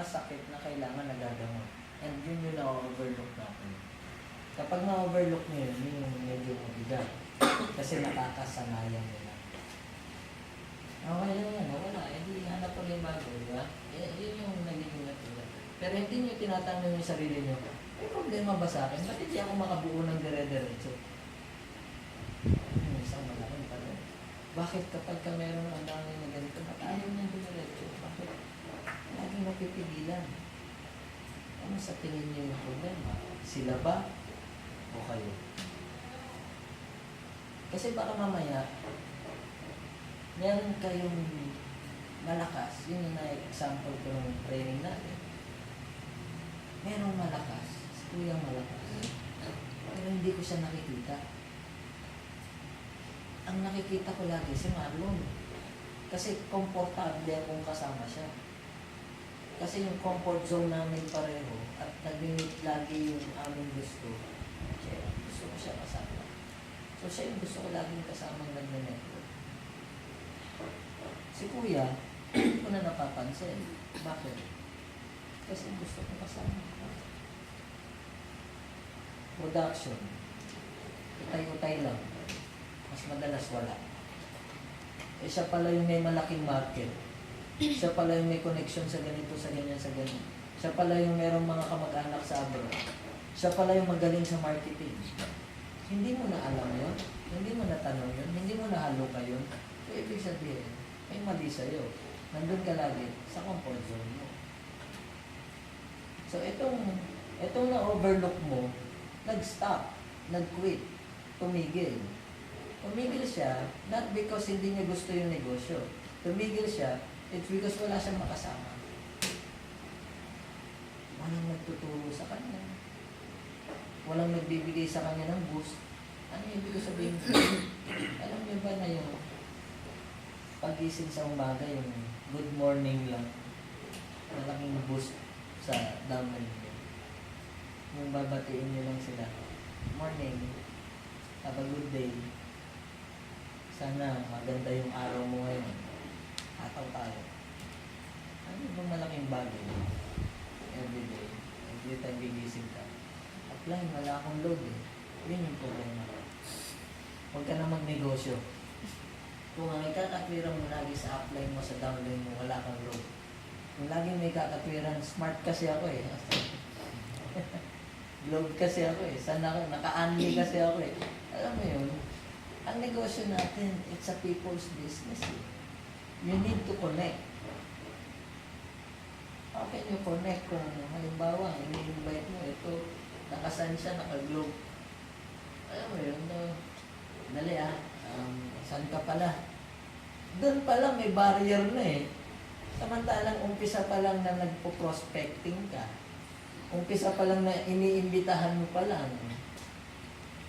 sakit na kailangan nagagamot. And yun yung na-overlook natin. Kapag na-overlook nyo yun, yun yung medyo mabigat. Kasi nakakasanayan nila. Okay lang yan, wala. Hindi hanap ko yung bago, di ba? Yun yung nagiging natural. Pero hindi nyo tinatanong yung sarili nyo, may problema ba sa akin? Ba't hindi ako makabuo ng dire-diretso? Isang malaking tanong. Bakit kapag ka meron ang dami na ganito, ba't ayaw ng dire-diretso? Bakit? Laging mapipigilan. Ano sa tingin nyo yung problema? Sila ba? O kayo? Kasi baka mamaya, meron kayong malakas. Yun yung na-example ko ng training natin. Merong malakas. Si Kuyang malakas. Pero hindi ko siya nakikita. Ang nakikita ko lagi si Marlon. Kasi komportable akong kasama siya. Kasi yung comfort zone namin pareho at nag-limit lagi yung aming gusto. Kaya gusto ko siya kasama. So siya yung gusto ko laging kasamang nag-network. Si Kuya, hindi ko na napapansin. Bakit? Kasi gusto ko kasama. Production. Utay-utay lang. Mas madalas wala. Eh siya pala yung may malaking market. Siya pala yung may connection sa ganito, sa ganyan, sa ganyan. Siya pala yung merong mga kamag-anak sa abroad. Siya pala yung magaling sa marketing. Hindi mo na alam yun. Hindi mo na tanong yun. Hindi mo na halo ka yun. So, ibig sabihin, may mali sa'yo. Nandun ka lagi sa comfort zone mo. So, itong na-overlook mo, nag-stop, nag-quit, tumigil. Tumigil siya, not because hindi niya gusto yung negosyo. Tumigil siya, it's because wala siyang makasama. Walang nagtuturo sa kanya. Walang nagbibigay sa kanya ng boost. Ano yung ibig sabihin? Alam niyo ba na yung pag-ising sa umaga, yung good morning lang, malaking boost sa damay niyo. Yung babatiin niyo lang sila. Morning, have a good day. Sana maganda yung araw mo ngayon. Ataw tayo. Ano bang malaking bagay? Every day. Every time gigising ka. Apply, wala akong load eh. Yun yung problema. Huwag ka na magnegosyo. Kung ang ikakatwiran mo lagi sa upline mo, sa downline mo, wala kang load. Kung lagi may kakatwiran, smart kasi ako eh. Load kasi ako eh. Sana naka-unli kasi ako eh. Alam mo yun, ang negosyo natin, it's a people's business eh. You need to connect. How can you connect kung halimbawa, ini-invite mo, ito, nakasan siya, naka-globe. Alam mo yun, no? Dali saan ka pala? Doon pala may barrier na eh. Samantalang umpisa pa lang na nagpo-prospecting ka. Umpisa pa lang na iniimbitahan mo pa lang.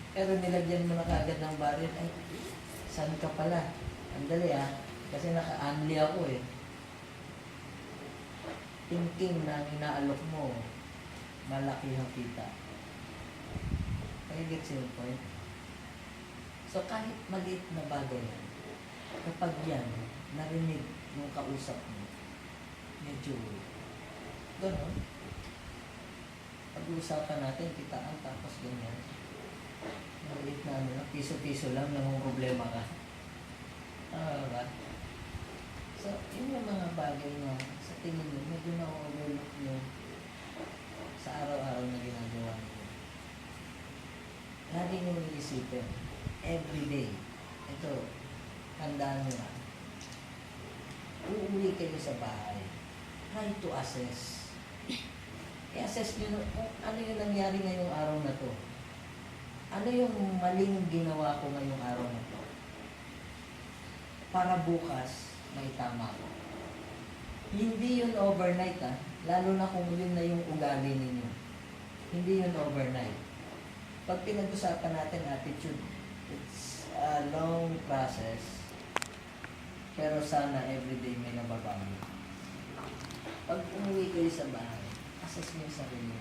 Pero nilagyan mo na kagad ng barrier, ay, saan ka pala? Andali kasi naka-unli ako eh. Thinking na inaalok mo, malaki ang kita. May gets yung point? So kahit maliit na bagay yan, kapag yan, narinig yung kausap mo, medyo gano'n. Pag-uusapan natin, kitaan tapos ganyan. Maliit na piso-piso lang, namang problema ka. Ba? So, yun yung mga bagay na sa tingin mo, medyo na-overlook nyo sa araw-araw na ginagawa nyo. Lagi nyo iisipin, every day, ito, tandaan nyo na, uuwi kayo sa bahay, try to assess. I-assess nyo kung ano yung nangyari ngayong araw na to. Ano yung maling ginawa ko ngayong araw na to? Para bukas, may tama ko. Hindi yun overnight lalo na kung yun na yung ugali ninyo. Hindi yun overnight. Pag pinag-usapan natin attitude, it's a long process. Pero sana everyday may nababago. Pag umuwi kayo sa bahay, assess nyo yung sarili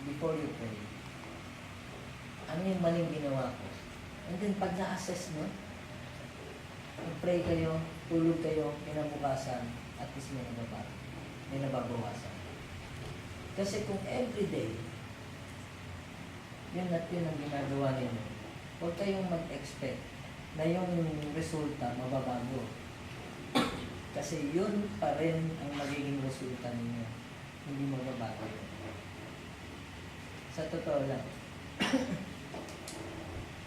before you pray. Ano yung maling ginawa ko? And then pag na-assess nyo, mag-pray kayo, tulog kayo, kinabukasan, at least may nababawasan. Kasi kung everyday, yun at yun ang ginagawa ninyo, huwag kayong mag-expect na yung resulta mababago. Kasi yun pa rin ang magiging resulta ninyo. Hindi mababago yun. Sa totoo lang,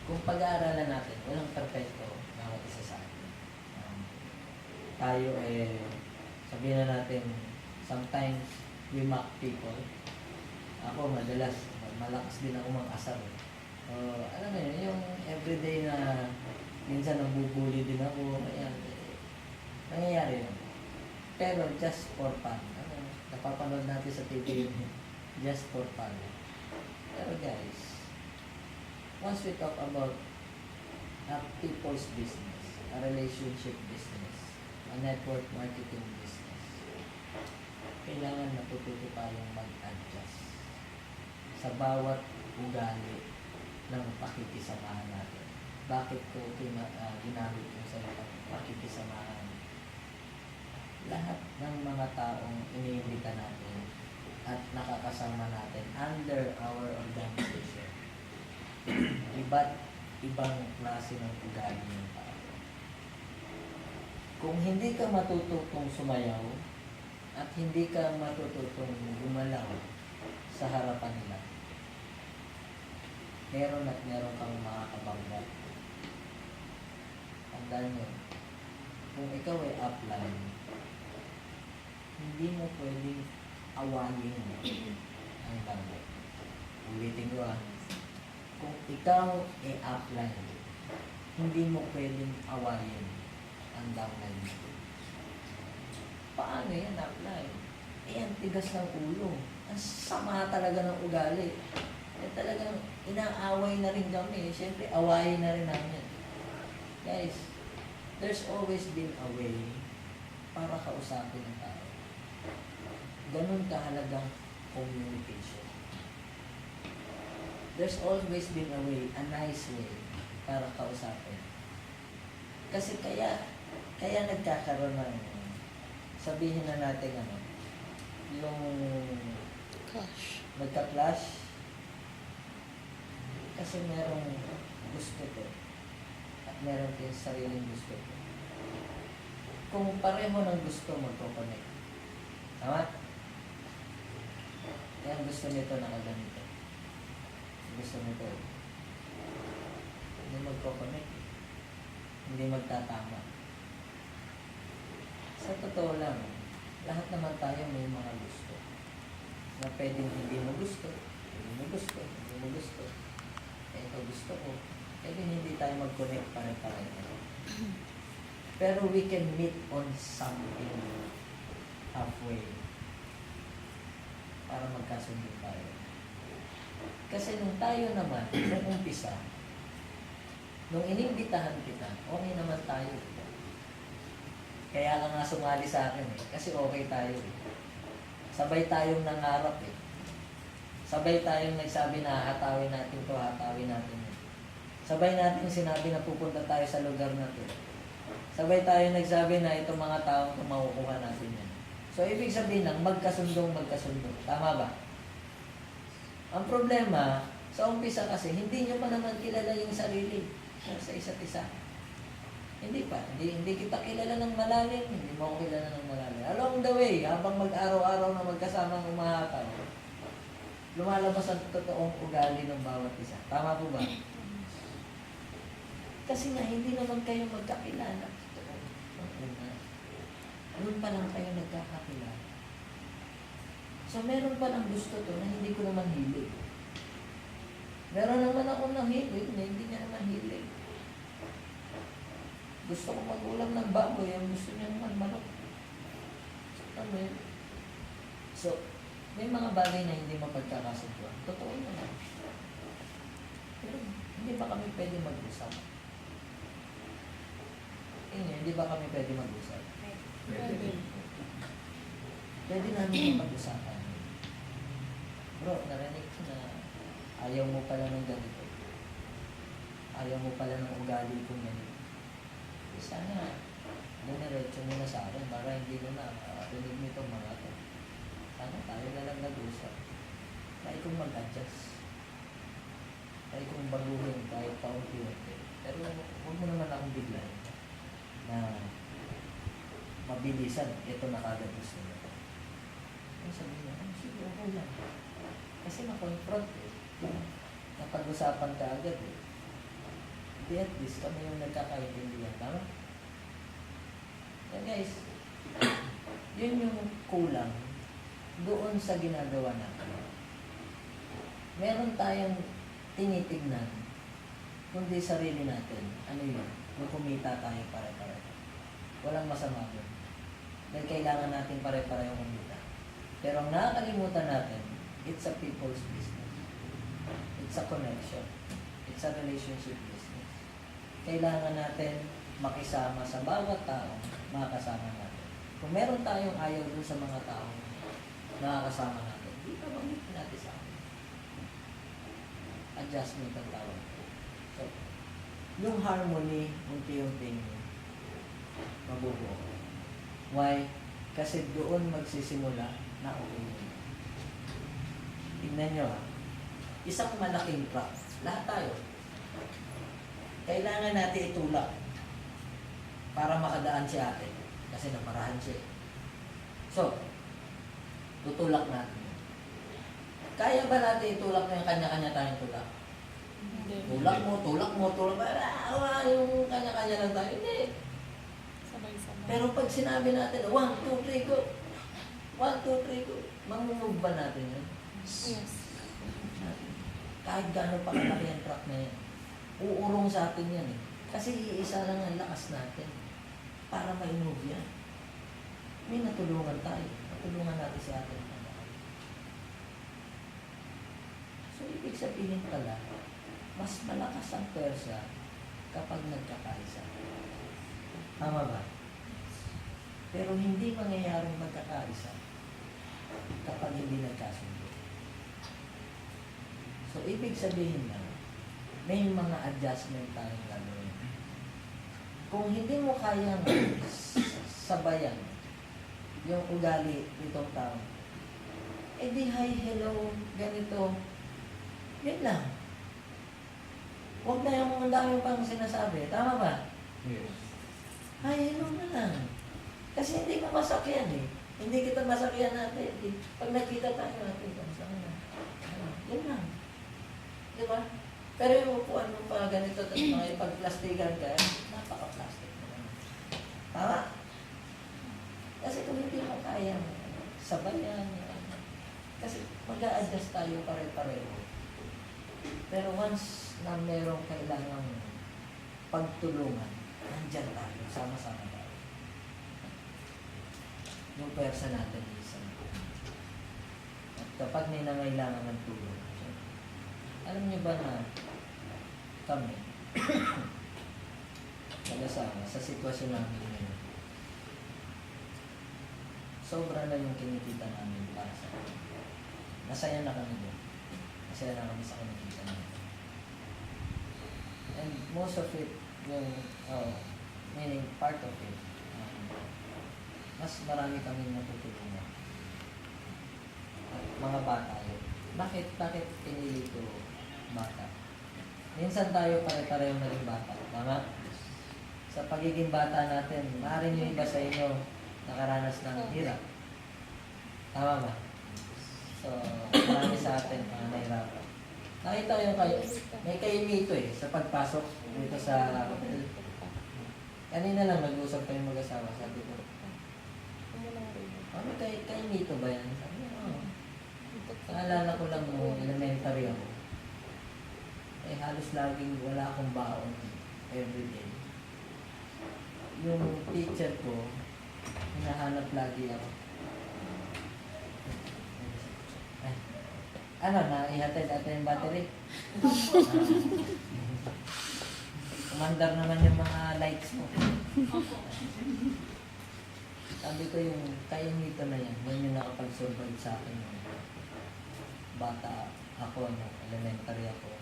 kung pag-aaralan natin, walang perfecto bawat isa sa atin. Tayo sabihin na natin, sometimes we mock people. Ako madalas, malakas din ako mag-asar. Alam mo yun, yung everyday na minsan nabubuli din ako, ayan, nangyayari yun. Pero just for fun. Napapanood natin sa TV yun, just for fun. Pero guys, once we talk about a people's business, a relationship business, a network marketing business, kailangan natututo tayong mag-adjust sa bawat ugali ng pakikisamahan natin. Bakit ko ginamit yung sa pakikisamahan? Lahat ng mga taong iniimbita natin at nakakasama natin under our organization, iba't ibang klase ng ugali ng tao. Kung hindi ka matututong sumayaw at hindi ka matututong gumalaw sa harapan nila, meron at meron kang makakabangga. Tandaan nyo, kung ikaw ay upline, hindi mo pwedeng awayin ang bangga. Ulitin ko kung ikaw ay upline, hindi mo pwedeng awayin ang downline mo. Paano yan upline? Ang tigas ng ulo. Ang sama talaga ng ugali. Talagang inaaway na rin kami. Siyempre, awayin na rin namin. Guys, there's always been a way para kausapin ng tao. Ganun kahalagang communication. There's always been a way, a nice way, para kausapin. Kasi kaya nagkakaroon ng, sabihin na natin yung nagka-clash, kasi merong gusto ko at meron din sariling gusto ko. Kung pareho ng gusto mo, magko-connect. Tama? Kaya gusto nito nakaganito. Gusto nito. Hindi magko-connect. Hindi magtatama. Sa totoo lang, lahat naman tayo may mga gusto. Na pwedeng hindi mo gusto, hindi mo gusto, hindi mo gusto. Ito gusto ko. Pwedeng hindi tayo mag-connect pare-pareho. Pero we can meet on something halfway para magkasundo tayo. Kasi nung tayo naman, nung umpisa, nung inimbitahan kita, okay naman tayo. Kaya ka nga sumali sa akin kasi okay tayo Sabay tayong nangarap Sabay tayong nagsabi na hatawin natin to, hatawin natin yun. Sabay natin sinabi na pupunta tayo sa lugar na to. Sabay tayo nagsabi na itong mga taong makukuha natin yan. So, ibig sabihin lang, magkasundong. Tama ba? Ang problema, sa umpisa kasi, hindi nyo pa naman kilala yung sarili sa isa't isa. Hindi pa. Hindi kita kilala ng malalim. Hindi mo ako kilala ng malalim. Along the way, habang mag-araw-araw na magkasamang umahataw, lumalabas ang totoong ugali ng bawat isa. Tama po ba? Kasi nga, hindi naman kayo magkakilala. Doon pa lang kayo nagkakakilala. So, meron pa lang gusto to na hindi ko naman hilig. Meron naman ako ng hilig na hindi niya naman hilig. Gusto ko mag-ulam ng baboy, yung gusto niya naman manok. So, may mga bagay na hindi mapagkakasunduan. Totoo naman. Pero, hindi ba kami pwede mag-usap? Hindi ba kami pwede mag-usap? Pwede namin mag-usapan. Bro, narinig ko na ayaw mo pala ng ganito. Ayaw mo pala ng ugali kong ganito. Sana, diniretso mo na sa akin para hindi mo na rinig nito mga to. Sana tayo na lang nag-usap. Try kong mag-adjust. Try kong baguhin kahit paunti-unti. Pero huwag mo naman akong biglayin na mabilisan. Ito na kagad gusto mo. Ang sabi niya, sige, okay lang. Kasi na-confront eh. Napag-usapan ka agad eh. Hindi at least kami yung nagkakaintindihan. Tama? Yan guys, yun yung kulang doon sa ginagawa natin. Meron tayong tinitignan, kundi sarili natin. Ano yun? Yung kumita tayo pare-pare. Walang masama doon. Dahil kailangan natin pare-parehong kumita. Pero ang nakakalimutan natin, it's a people's business. It's a connection. It's a relationship business. Kailangan natin makisama sa bawat tao, makakasama natin. Kung meron tayong ayaw dun sa mga tao nakakasama natin, di pa banggitin natin sa akin. Adjustment ang tawag. So, yung harmony, unti-unting mabubuo. Why? Kasi doon magsisimula na okay. Tignan nyo ha. Isang malaking truck. Lahat tayo. Kailangan natin itulak para makadaan si ate. Kasi naparahan siya. So, tutulak natin. Kaya ba natin itulak na yung kanya-kanya tayong tulak? Tulak mo, tulak mo, tulak mo. Yung kanya-kanya lang tayo. Hindi. Sabay-sabay. Pero pag sinabi natin, 1, 2, 3, go. 1, 2, 3, go. Mamumove ba natin yun? Yes. Kahit gano'n pa kalaki ang truck na yan. Uurong sa atin yan eh. Kasi iisa lang ang lakas natin para ma-move yan. May natulungan tayo. Natulungan natin si atin. So, ibig sabihin pala, mas malakas ang pwersa kapag nagkakaisa. Tama ba? Pero hindi mangyayaring magkakaisa kapag hindi nagkasundo. So, ibig sabihin na, may mga adjustment tayong gagawin. Kung hindi mo kayang sabayan yung ugali nitong tao, eh di hi, hello, ganito. Yan lang. Huwag na yung dami pang sinasabi. Tama ba? Yes. Hi, hello na lang. Kasi hindi ka masakyan eh. Hindi kita masakyan natin. Pag nakita tayo natin, kamusta ka na? Yan lang. Di ba? Pero yung upuan mo pa ganito, tapos mga ipag-plastikan ka, napaka-plastic mo. Tama? Kasi kung hindi mo kaya, sabayan. Kasi mag-a-adjust tayo pare-pareho. Pero once na merong kailangang pagtulungan, nandyan tayo, sama-sama tayo. Yung pwersa natin isa. At kapag may nangailangan ng tulong, alam niyo ba na kami, nag-asawa, sa sitwasyon namin ngayon, sobra na yung kinikita namin para sa akin. Masaya na kami doon. Masaya na kami sa kinikita namin. And most of it, yung, meaning part of it, mas marami kami natutulungan. At mga bata yun. Bakit pinili ko bata? Minsan tayo pare-pareho naging bata. Tama? Sa pagiging bata natin, maaaring yung iba sa inyo nakaranas ng hirap. Tama ba? So, marami sa atin mga nahirapan. Nakita yung kayo, may kayo mito eh, sa pagpasok dito sa hotel. Kanina lang nag-usap kayong mag-asawa, sabi ko, ano kayo mito ba yan? Sabi ko, oo. Naalala ko lang nung elementary ako. Eh halos laging wala akong baon everyday. Yung teacher ko, hinahanap lagi ako. Ay, ano na, ihatid natin yung battery? Kumandar naman yung mga lights mo. Sabi ko yung kayong nito na yan, yan yung nakapag-survive sa akin. Bata ako, elementary ako.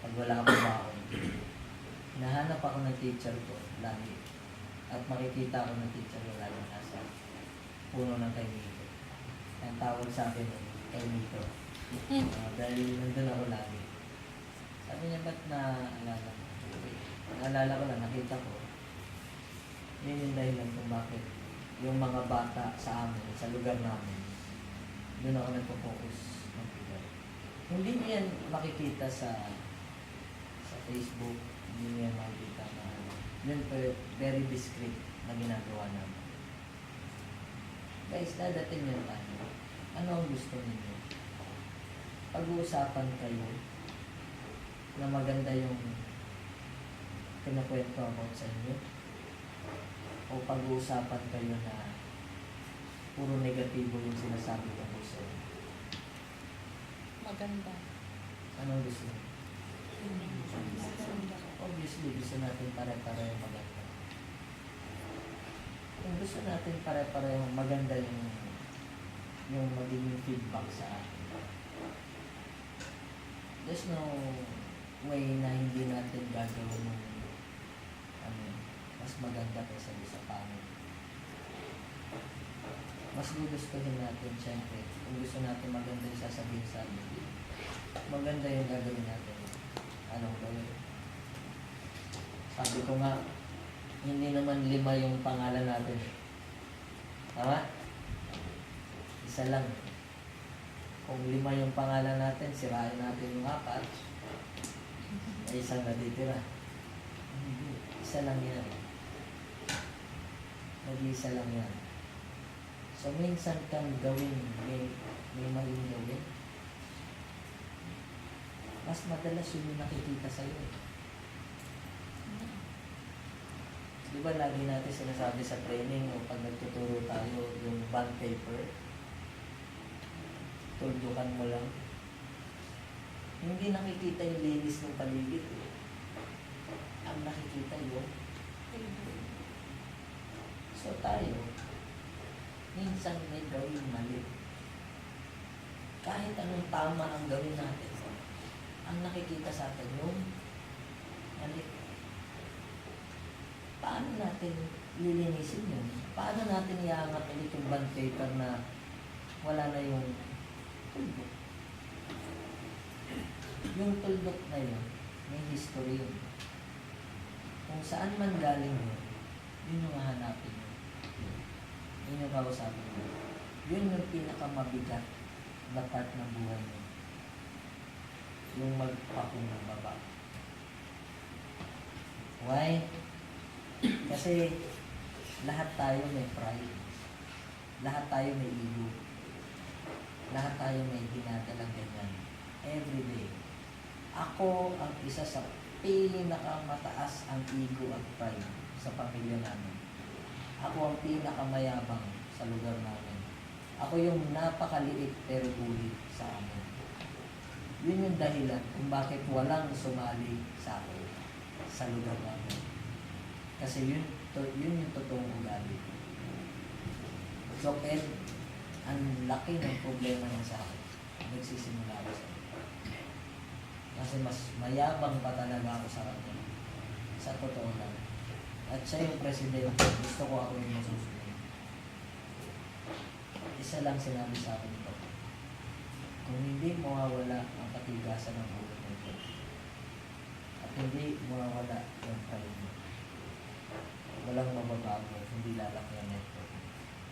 Pag wala akong baon, nahanap ako ng teacher ko lagi. At makikita ako ng teacher ko lagi nasa puno ng kainito. Ang tawag sa akin, kay Mito. Hmm. Dahil nandun ako lagi. Sabi niya, ba't naalala mo? Naalala ko lang, nakita ko. Yun yung dahilan kung bakit yung mga bata sa amin, sa lugar namin, doon ako nagpo-focus ng lugar. Hindi niyo yan makikita sa Facebook, hindi niyo yan makikita na yun po, very discreet na ginagawa namin. Guys, dadating yan tayo. Ano ang gusto ninyo? Pag-uusapan kayo na maganda yung pinakwento about sa inyo, o pag-uusapan kayo na puro negatibo yung sinasabi ko sa inyo. Maganda. Anong gusto niyo? Maganda. Obviously, gusto natin pare-pareho maganda. Kung gusto natin pare-pareho maganda yung magiging feedback sa atin. There's no way na hindi natin gagawin ng mas maganda kaysa sa pangit. Mas gugustuhin natin, syempre, kung gusto natin maganda yung sasabihin sa atin, maganda yung gagawin natin. Anong gawin? Sabi ko nga, hindi naman 5 yung pangalan natin. Tama? Isa lang. Kung 5 yung pangalan natin, sirain natin yung 4. Ay isang natitira. Isa lang yan. Nag-iisa lang yan. So, minsan kang gawin, may maling gawin. Mas madalas yun yung nakikita sa'yo. Di ba lagi natin sinasabi sa training o pag nagtuturo tayo yung bond paper, tuldukan mo lang. Hindi nakikita yung linis ng paligid. Ang nakikita yun. So tayo, minsan may gawin mali. Kahit anong tama ang gawin natin, ang nakikita sa atin yung mali. Paano natin lilinisin yun? Paano natin iangat ulit yung bond paper na wala na yung tuldok? Yung tuldok na yun, may history yun. Kung saan man galing yun, yun yung hahanapin mo. Yun yung kausapin mo. Yun yung pinakamabigat na part ng buhay mo. Yung magpakumbaba. Why? Kasi lahat tayo may pride. Lahat tayo may ego. Lahat tayo may dinadalang ganyan. Every day. Ako ang isa sa pinakamataas ang ego at pride sa pamilya namin. Ako ang pinakamayabang sa lugar namin. Ako yung napakaliit pero ulit sa amin. Yun yung dahilan kung bakit walang sumali sa akin sa lugar namin. Kasi yun yung totoong ugali. So, Ed, ang laki ng problema niya sa akin. Nagsisimula ako sa akin. Kasi mas mayabang pa talaga ako sa kanya. Sa totoo lang. At siya yung presidente, gusto ko ako yung masusunod. Isa lang sinabi sa akin ito. Kung hindi mawawala ang katigasan ng ulo mo at hindi mawawala yung pride mo, walang mababago, hindi lalaki ang network.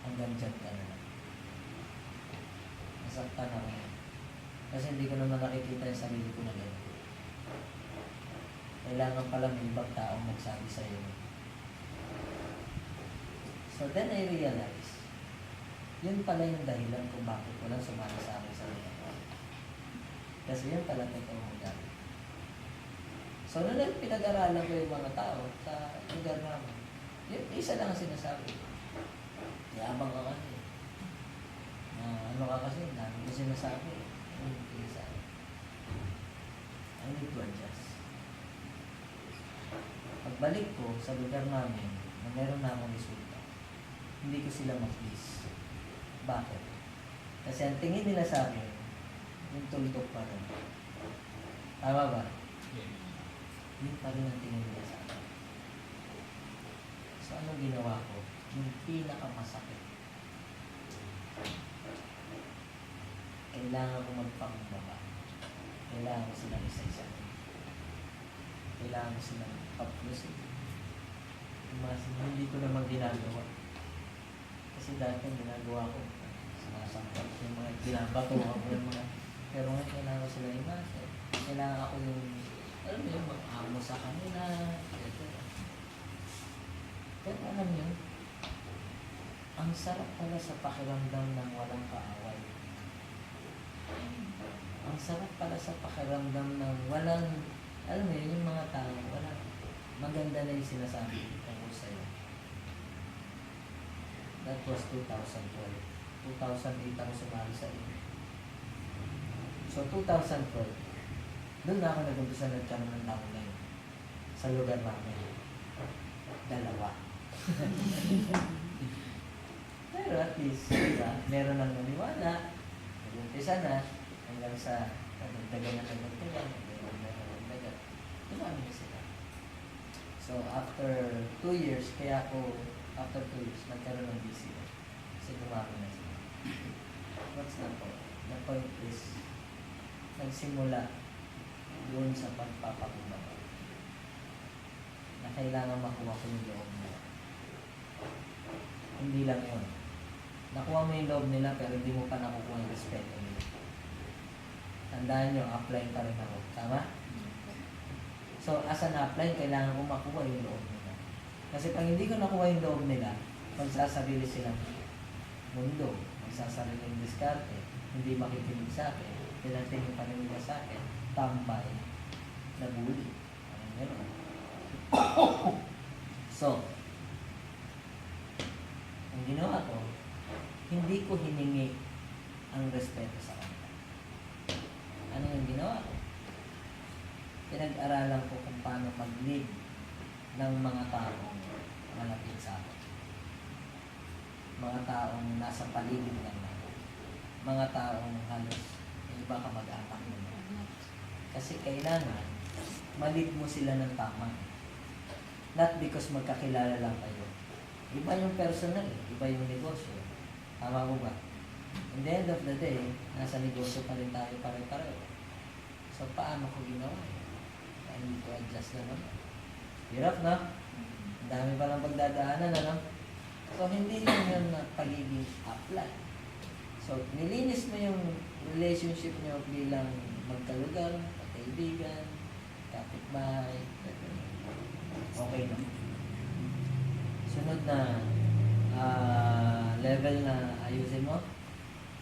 Hanggang dyan ka na lang. Nasaktan ako na. Kasi hindi ko naman nakikita yung sarili ko na gano'n. Kailangan pala may ibang taong magsabi sa'yo. So then I realized, yun pala yung dahilan kung bakit walang sumali sa akin sa lugar. Kasi yun pala totoong ugali. So nung pinag-aralan ko yung mga tao sa lugar namin, yun isa lang ang sinasabi. Yabang ka kasi. Ano ka kasi, dami ko sinasabi. Hindi sa akin. I need to adjust. Pagbalik ko sa lugar namin, na meron na akong resulta, hindi ko sila mag-please. Bakit? Kasi ang tingin nila sa akin, yung tuldok pa rin. Tama ba? Yun pa rin ang tingin nila sa akin. So, anong ginawa ko? Yung pinakamasakit. kailangan ko magpakumbaba. Kailangan ko silang isa-isa. Kailangan ko silang paplusin. Hindi ko naman ginagawa. Kasi dati ginagawa ko, sinasampat yung mga ginabatuhan ko yung mga, pero ngayon kailangan ko sila imasa. Kailangan ako yung, alam mo yung mag-amo sa kanila. Pero alam nyo, ang sarap pala sa pakiramdam ng walang kaaway. Ang sarap pala sa pakiramdam ng walang, alam mo yun, yung mga tao, wala, maganda na yung sinasabi tungkol sa'yo. That was 2012. 2008 ako sumali sa iyo. So, 2012, doon na ako nag-umpisa nagkaroon ng downline sa lugar namin. 2. Pero at least, diba, meron ng naniwala, nag-umpisa na, hanggang sa nagdagan na nagdagan, dumami na sila. So, after 2 years, kaya ako, after 2 years, nagkaroon ng BCO. Kasi dumami na sila. What's the point? The point is, nagsimula doon sa pagpapakumbaba na kailangan makuha ko yung loob nila. Hindi lang yun. Nakuha mo yung loob nila pero hindi mo pa nakukuha yung respeto nila. Tandaan nyo, apply pa rin ako. Tama? So, as an apply, kailangan ko makuha yung loob nila. Kasi pag hindi ko nakuha yung loob nila, magsasarili silang mundo, magsasariling diskarte, hindi makikinig sa akin, nilanting yung panimula sa akin, tambay, nabuli. Parang gano'n. So, ang ginawa ko, hindi ko hiningi ang respeto sa kanila. Ano yung ginawa ko? Pinag-aralan ko kung paano mag-lead ng mga taong malapit sa akin. Mga taong nasa paligid lang natin. Mga taong halos yung iba kamag-anak mo. Kasi kailangan ma-lead mo sila ng tama. Not because magkakilala lang kayo. Iba yung personal, iba yung negosyo. Tama mo ba? In the end of the day, nasa negosyo pa rin tayo pare-pareho. So, paano ko ginawa? I need to adjust na naman. Hirap na. Ang dami pa lang pagdadaanan, ano? So, hindi lang yun na pagiging apply. So, nilinis mo yung relationship nyo bilang magkalugar, kaibigan, kapitbahay, okay na. Sunod na level na ayusin mo,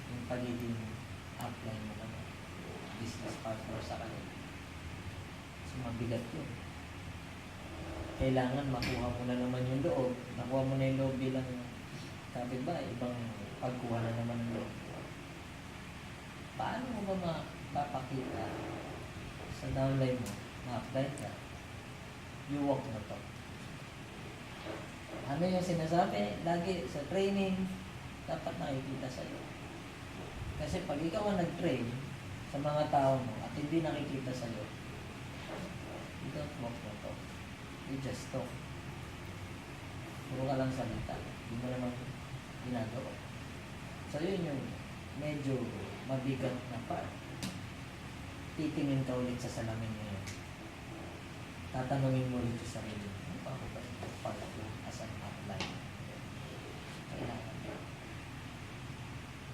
yung pagiging apply mo naman. Business partner sa kanila. So, mabigat yun. Kailangan makuha mo na naman yung loob. Nakuha mo na yung loob bilang kapitbahay, ibang pagkuha na naman ng loob. Paano mo ba mapapakita sa downline mo na apply ka? You walk na to. Ano yung sinasabi? Lagi sa training, dapat nakikita sa'yo. Kasi pag ikaw ang nag-train sa mga tao mo at hindi nakikita sa'yo, you don't walk na to. You just talk. Puro ka lang salita. Hindi mo naman ginagawa. So yun yung medyo mabigat na part. Titingin ka ulit sa salamin ngayon. Tatanungin mo ulit sa sarili. Ano pa ako ba ito pala ko as an outline? Kailangan.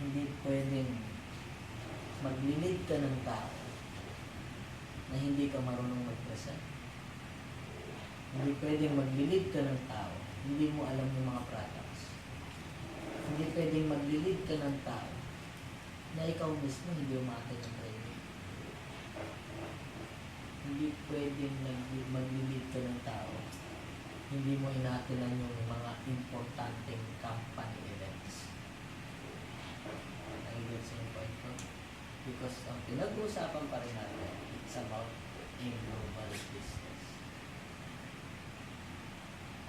Hindi pwedeng maglilid ka ng tao na hindi ka marunong mag-present. Hindi pwedeng maglilid ka ng tao, hindi mo alam yung mga products. Hindi pwedeng maglilid ka ng tao na ikaw mismo hindi umate ng training. Hindi pwedeng maglilid ka ng tao, hindi mo inatilan yung mga importanteng company events. Nag-get sa yung point ko? Because ang pinag-uusapan pa rin natin, it's about a global business.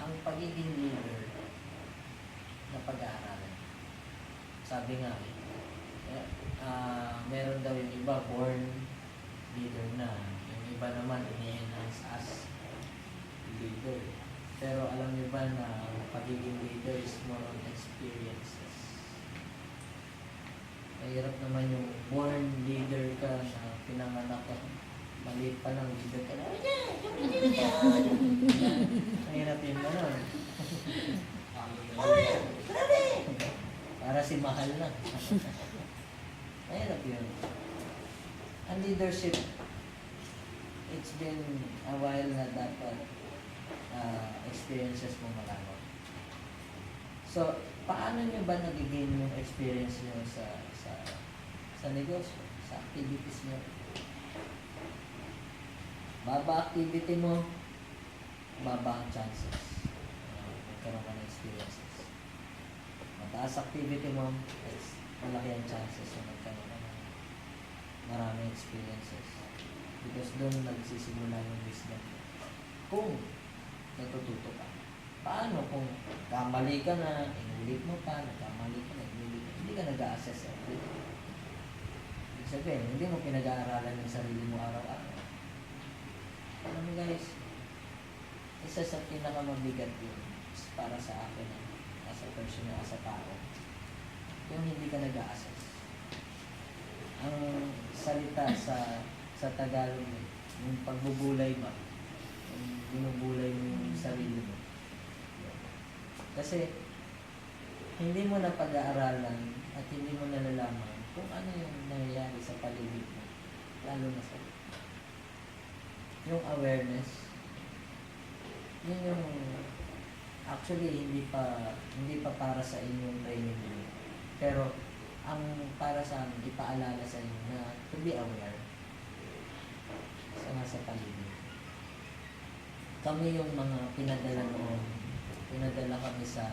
Ang pagiging leader na pag-aaralan. Sabi nga, meron daw yung iba born leader na, yung iba naman ini-enhance as leader. Pero alam niyo ba na ang pagiging leader is more on experiences. Mahirap naman yung born leader ka na pinanganak ka. Maliit pa lang, leader ka na. Mahirap yun gano'n. Para si Mahal na. Mahirap yun. Ang leadership, it's been a while na dapat experiences mo malawak. So, paano nyo ba nagiging yung experience nyo sa negosyo, sa activities nyo? Baba activity mo, baba ang chances. Magkaroon ka ng experiences. Mataas activity mo, malaki ang chances na magkaroon ka ng maraming experiences. Because doon nagsisimula yung wisdom. Kung natututo ka. Paano kung kamali ka na, inulit mo pa, nagkamali ka na, inulit ka, hindi ka nag-a-assess every day. Ibig sabihin, hindi mo pinag-aaralan ng sarili mo araw-araw. Alam mo guys, isa sa pinakamabigat yun para sa akin as a person, as a tao, yung hindi ka nag-a-assess. Ang salita sa Tagalog, yung pagbubulay ba, yung binubulay mo yung sarili mo. Kasi hindi mo na pag-aaralan at hindi mo nalalaman kung ano yung nangyayari sa paligid mo, lalo na sa yung awareness. Yun yung actually hindi pa para sa inyong training mo. Pero ang para sa amin, ipaalala sa inyo na to be aware sa nasa paligid. Kami yung mga pinadala noon. Pinadala kami sa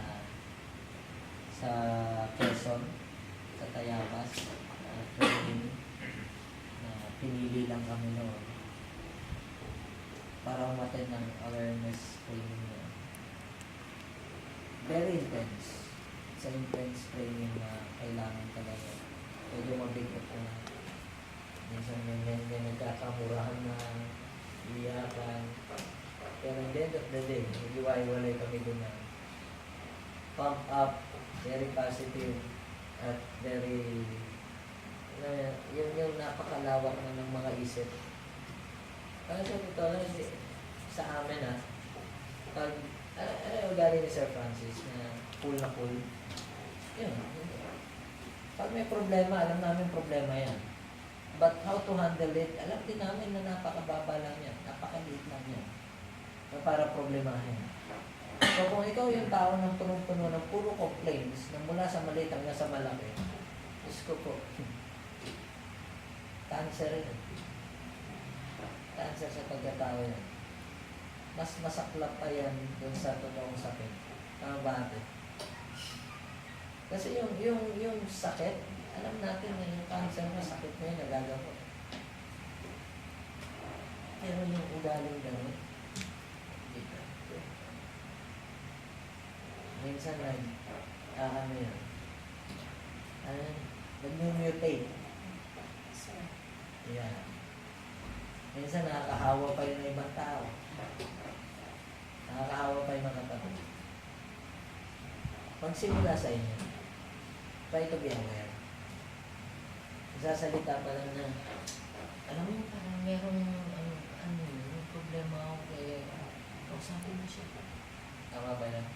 Quezon, sa Tayabas, training na pinili lang kami noon para umattend ng awareness training na very intense. Sa intense training na kailangan talaga. Medyo mabigat na minsan may nagkakamurahan na iyakan. Pero at the end of the day, nag-iwalay kami doon na pump up, very positive, at very, yung napakalawak na ng mga isip. Kasi ito lang, sa amin pag, ano ugali ni Sir Francis na cool, yun. Pag may problema, alam namin problema yan. But how to handle it, alam din namin na napakababa lang yan, napakaliit lang yan. Para problemahin. So kung ikaw yung tao ng punong-puno ng puro complaints na mula sa maliit hanggang sa malaki, Diyos ko po, cancer yun. Cancer sa pagkatao yan. Mas masaklap pa yan dun sa totoong sakit. Tama ba ate? Kasi yung sakit, alam natin na yung cancer na sakit na yun, nagagamot. Pero yung ugaling gano'n, minsan ano yan, nag-mutate. Yeah. Minsan nakakahawa pa yun ng ibang tao. Nakakahawa pa yung mga kapatid. Pagsimula sa inyo, try to be aware. Sasalita pa lang na, alam mo, parang merong problema ako kaya kausapin mo siya. Tama ba yan?